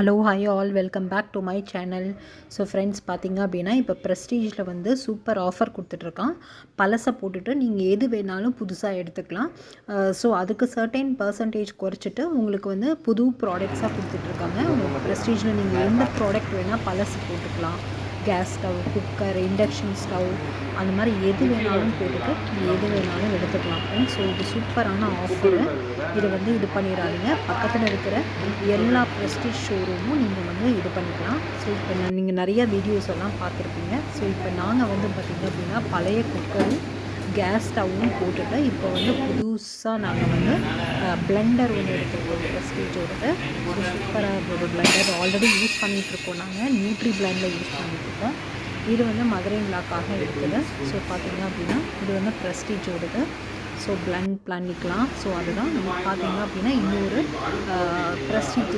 Hello hi all welcome back to my channel. So friends பார்த்தீங்க அப்படின்னா இப்போ ப்ரெஸ்டீஜில் வந்து சூப்பர் ஆஃபர் கொடுத்துட்ருக்கான். பழசை போட்டுட்டு நீங்கள் எது வேணாலும் புதுசாக எடுத்துக்கலாம். ஸோ அதுக்கு சர்டைன் பர்சன்டேஜ் குறைச்சிட்டு உங்களுக்கு வந்து புது ப்ராடக்ட்ஸாக கொடுத்துட்ருக்காங்க. உங்களுக்கு ப்ரெஸ்டீஜில் நீங்கள் எந்த ப்ராடக்ட் வேணால் பழசு போட்டுக்கலாம். Gas stove, cooker, induction stove, அந்த மாதிரி எது வேணாலும் போட்டுட்டு எது வேணாலும் எடுத்துக்கலாம் ஃப்ரெண்ட்ஸ். ஸோ இது சூப்பரான ஆஃபரு. இதை வந்து இது பண்ணிடாதீங்க. பக்கத்தில் இருக்கிற எல்லா ப்ரெஸ்டீஜ் ஷோரூமும் நீங்கள் வந்து இது பண்ணிக்கலாம். ஸோ இப்போ நீங்கள் நிறைய வீடியோஸ் எல்லாம் பார்த்துருப்பீங்க. ஸோ இப்போ நாங்கள் வந்து பார்த்திங்க அப்படின்னா பழைய குக்கரும் கேஸ் ஸ்டவ்வும் போட்டுட்டு இப்போ வந்து புதுசாக நாங்கள் வந்து பிளெண்டர் ஒன்று எடுத்துருக்கோம் ப்ரெஸ்டீஜோடது. ஸோ சூப்பராக இருந்தது பிளெண்டர். ஆல்ரெடி யூஸ் பண்ணிகிட்ருக்கோம். நாங்கள் நியூட்ரி பிளெண்டில் யூஸ் பண்ணிகிட்ருக்கோம். இது வந்து மதுரை லாக்காக இருக்குது. ஸோ பார்த்திங்க அப்படின்னா இது வந்து ப்ரெஸ்டீஜோடது. ஸோ பிளெண்ட் பண்ணிக்கலாம். ஸோ அதுதான் நம்ம பார்த்திங்க அப்படின்னா இன்னொரு ப்ரெஸ்டீஜ்